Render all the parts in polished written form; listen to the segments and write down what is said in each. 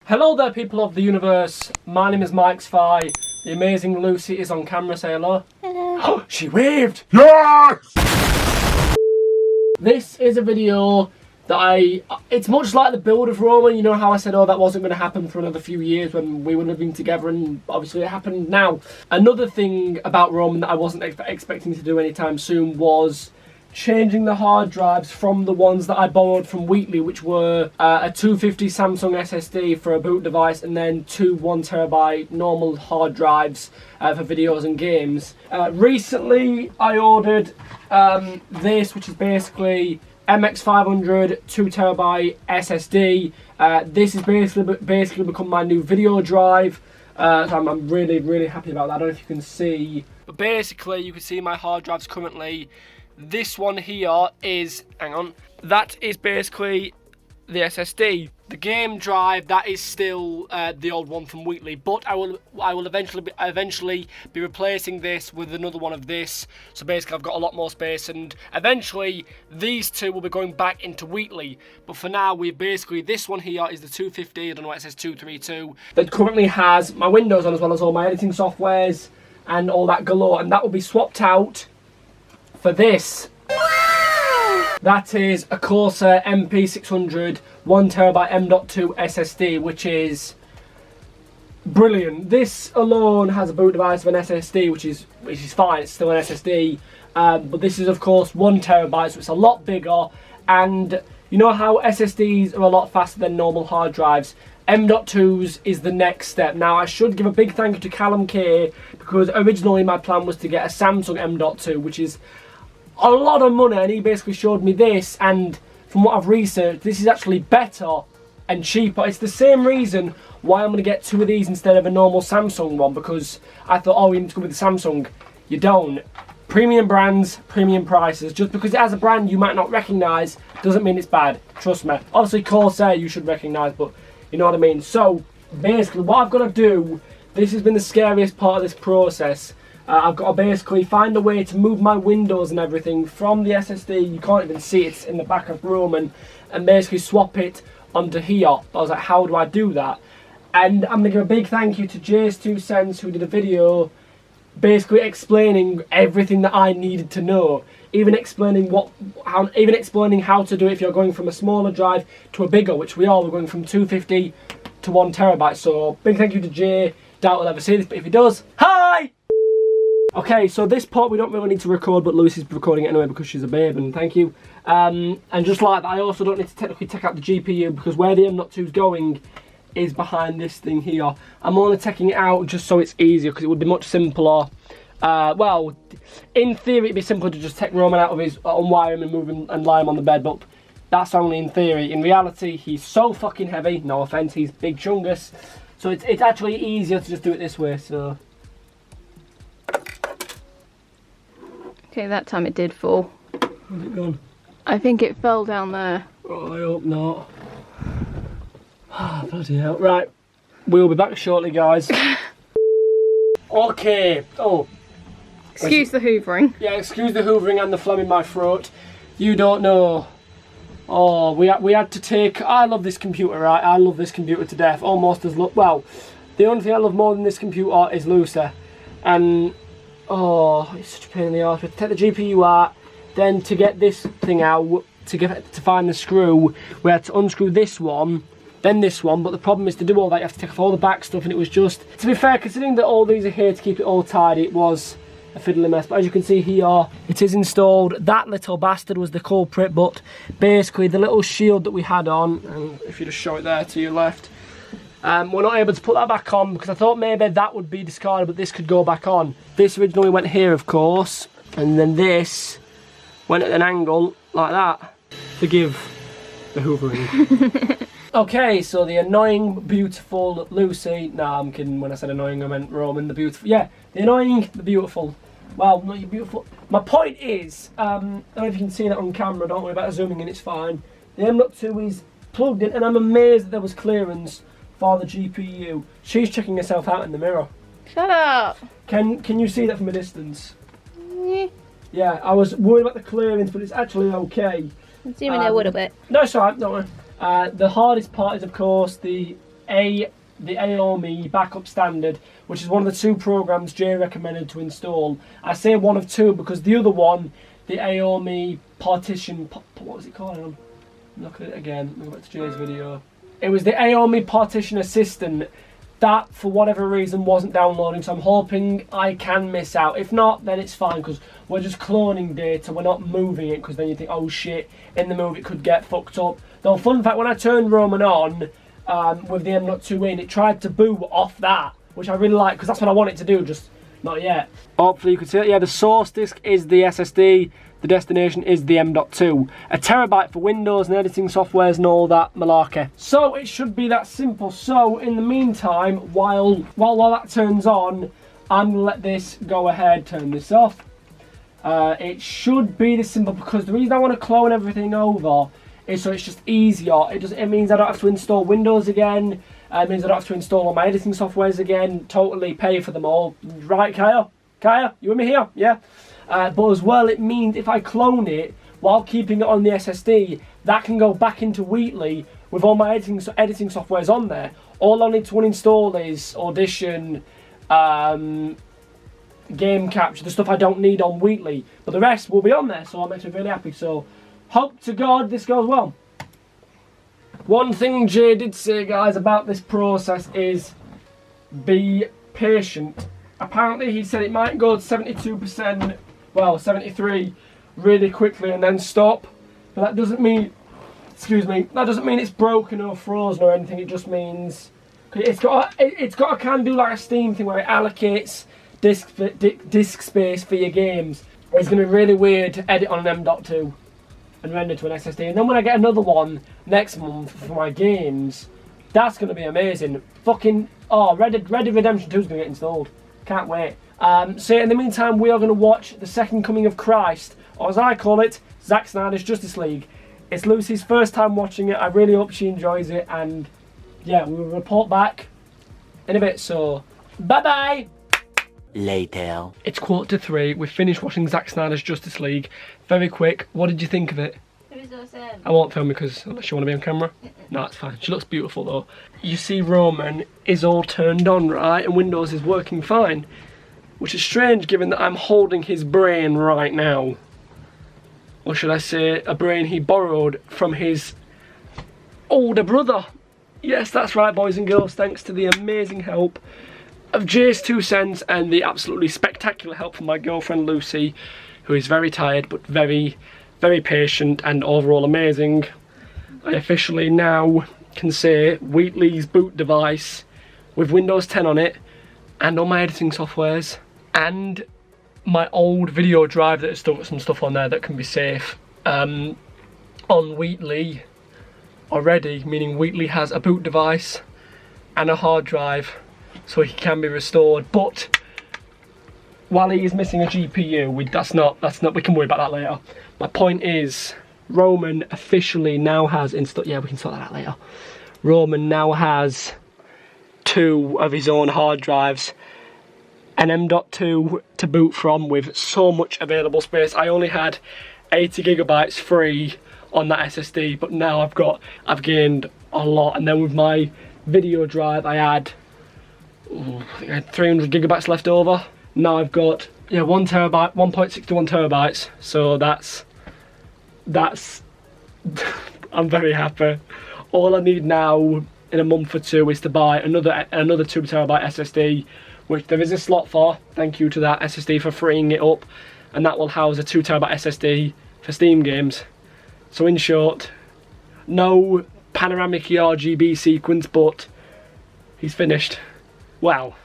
Hello there, people of the universe. My name is MichSciFi. The amazing Lucy is on camera. Say hello. Hello. Oh, she waved. Yes! This is a video that it's much like the build of Roman. You know how I said, oh, that wasn't going to happen for another few years when we would have been together, and obviously it happened now. Another thing about Roman that I wasn't expecting to do anytime soon was changing the hard drives from the ones that I borrowed from Wheatley, which were a 250 Samsung SSD for a boot device, and then two 1TB normal hard drives for videos and games. Recently I ordered this, which is basically MX500 2TB SSD. This is basically become my new video drive. So I'm really happy about that. I don't know if you can see, but basically you can see my hard drives currently. This one here is, hang on, that is basically the SSD. The game drive, that is still the old one from Wheatley, but I will eventually be replacing this with another one of this. So basically I've got a lot more space, and eventually these two will be going back into Wheatley. But for now, this one here is the 250, I don't know what it says, 232, that currently has my Windows on, as well as all my editing softwares and all that galore, and that will be swapped out for this. Wow! That is a Corsair MP600 1TB M.2 SSD, which is brilliant. This alone has a boot device of an SSD, which is fine. It's still an SSD, but this is of course 1TB, so it's a lot bigger. And you know how SSDs are a lot faster than normal hard drives. M.2s is the next step. Now, I should give a big thank you to Callum K, because originally my plan was to get a Samsung M.2, which is a lot of money, and he basically showed me this, and from what I've researched, this is actually better and cheaper. It's the same reason why I'm going to get two of these instead of a normal Samsung one, because I thought, oh, we need to go with the Samsung. You don't. Premium brands, premium prices. Just because it has a brand you might not recognise doesn't mean it's bad. Trust me. Obviously Corsair you should recognise, but you know what I mean. So basically what I've got to do, this has been the scariest part of this process. I've got to basically find a way to move my Windows and everything from the SSD, you can't even see it's in the back of Roman, and basically swap it onto here. I was like, how do I do that? And I'm going to give a big thank you to Jay's 2 Cents, who did a video basically explaining everything that I needed to know. Even explaining how to do it if you're going from a smaller drive to a bigger, which we are. We're going from 250 to 1TB. So big thank you to Jay. Doubt he'll ever see this, but if he does, hi! Okay, so this part we don't really need to record, but Lucy's recording it anyway because she's a babe, and thank you. And just like that, I also don't need to technically take out the GPU, because where the M.2 is going is behind this thing here. I'm only taking it out just so it's easier, because it would be much simpler. Well, in theory it'd be simpler to just take Roman out of his, unwire him and move him and lie him on the bed, but that's only in theory. In reality, he's so fucking heavy, no offence, he's big chungus, so it's actually easier to just do it this way, so. Okay, that time it did fall. Where's it gone? I think it fell down there. Oh, I hope not. Ah, bloody hell. Right, we'll be back shortly, guys. Okay. Oh. Excuse the hoovering. Yeah, excuse the hoovering and the phlegm in my throat. You don't know. Oh, we had to take. I love this computer, right? I love this computer to death. Almost as well. The only thing I love more than this computer is Lucy, and oh, it's such a pain in the arse. We have to take the GPU out, then to get this thing out, to find the screw, we had to unscrew this one, then this one. But the problem is, to do all that, you have to take off all the back stuff, and it was just, to be fair, considering that all these are here to keep it all tidy, it was a fiddly mess. But as you can see here, it is installed. That little bastard was the culprit, but basically the little shield that we had on, and if you just show it there to your left, we're not able to put that back on, because I thought maybe that would be discarded, but this could go back on. This originally went here, of course, and then this went at an angle like that. Forgive the hoovering. Okay, so the annoying, beautiful Lucy. Nah, I'm kidding. When I said annoying, I meant Roman, the beautiful. Yeah, the annoying, the beautiful. Well, not you beautiful. My point is, I don't know if you can see that on camera, don't worry about zooming in, it's fine. The M.2 is plugged in, and I'm amazed that there was clearance for the GPU. She's checking herself out in the mirror. Shut up. Can you see that from a distance? Yeah, I was worried about the clearance, but it's actually okay. I'm zooming in a little bit. No, it's alright, don't worry. The hardest part is, of course, the the AOME Backup Standard, which is one of the 2 programs Jay recommended to install. I say one of 2 because the other one, the AOME Partition, what was it called? Look at it again. Go back to Jay's video. It was the AOME Partition Assistant. That, for whatever reason, wasn't downloading, so I'm hoping I can miss out. If not, then it's fine, because we're just cloning data. We're not moving it, because then you think, oh shit, in the move it could get fucked up. Though, fun fact, when I turned Roman on with the M.2 in, it tried to boot off that, which I really like, because that's what I want it to do, just not yet. Hopefully you can see it. Yeah, the source disk is the SSD. The destination is the M.2. A terabyte for Windows and editing softwares and all that malarkey. So it should be that simple. So in the meantime, while that turns on, I'm gonna let this go ahead, turn this off. It should be this simple because the reason I want to clone everything over is so it's just easier. It means I don't have to install Windows again. It means I don't have to install all my editing softwares again. Totally pay for them all. Right, Kaya? Kaya, you with me here? Yeah? But as well, it means if I clone it while keeping it on the SSD, that can go back into Wheatley with all my editing softwares on there. All I need to uninstall is Audition, Game Capture, the stuff I don't need on Wheatley. But the rest will be on there, so I'm actually really happy. So, hope to God this goes well. One thing Jay did say, guys, about this process is be patient. Apparently, he said it might go to 72%. Well, 73 really quickly and then stop. But that doesn't mean, excuse me, that doesn't mean it's broken or frozen or anything. It just means it's got a can do like a Steam thing where it allocates disk space for your games. It's going to be really weird to edit on an M.2 and render to an SSD. And then when I get another one next month for my games, that's going to be amazing. Fucking, oh, Red Dead Redemption 2 is going to get installed. Can't wait. So in the meantime, we are going to watch The Second Coming of Christ, or as I call it, Zack Snyder's Justice League. It's Lucy's first time watching it. I really hope she enjoys it, and yeah, we will report back in a bit, so bye-bye! Later. It's 2:45. We've finished watching Zack Snyder's Justice League. Very quick, what did you think of it? It was awesome. I won't film because unless you want to be on camera. No, it's fine. She looks beautiful though. You see Roman is all turned on, right? And Windows is working fine. Which is strange given that I'm holding his brain right now. Or should I say, a brain he borrowed from his older brother. Yes, that's right, boys and girls. Thanks to the amazing help of Jay's 2 cents and the absolutely spectacular help from my girlfriend Lucy, who is very tired but very, very patient and overall amazing. I officially now can say Wheatley's boot device with Windows 10 on it and all my editing softwares and my old video drive that has still got some stuff on there that can be safe on Wheatley already, meaning Wheatley has a boot device and a hard drive so he can be restored. But while he is missing a GPU, that's not we can worry about that later. My point is Roman officially now has yeah, we can sort that out later. Roman now has 2 of his own hard drives, an M.2 to boot from with so much available space. I only had 80 gigabytes free on that SSD, but now I've gained a lot. And then with my video drive, I had 300 gigabytes left over. Now I've got 1 terabyte, 1.61 terabytes. So that's I'm very happy. All I need now in a month or 2 is to buy another 2 terabyte SSD, which there is a slot for. Thank you to that SSD for freeing it up, and that will house a 2 terabyte SSD for Steam games. So in short, no panoramic RGB sequence, but he's finished. Well,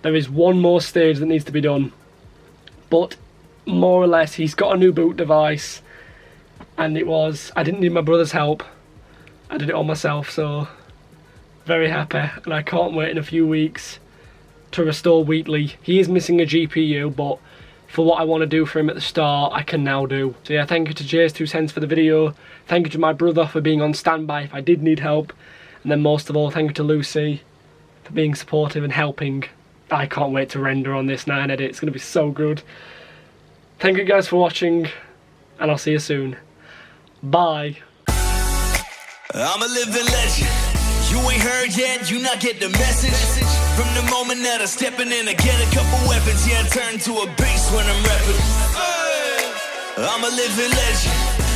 there is one more stage that needs to be done, but more or less he's got a new boot device, and I didn't need my brother's help. I did it all myself, so very happy, and I can't wait in a few weeks to restore Wheatley. He is missing a GPU, but for what I want to do for him at the start, I can now do. So yeah, thank you to Jay's 2 cents for the video. Thank you to my brother for being on standby if I did need help. And then most of all, thank you to Lucy for being supportive and helping. I can't wait to render on this now and edit. It's going to be so good. Thank you guys for watching, and I'll see you soon. Bye. I'm a living legend. You ain't heard yet, you not get the message. From the moment that I'm stepping in, I get a couple weapons. Yeah, I turn to a beast when I'm rapping. I'm a living legend.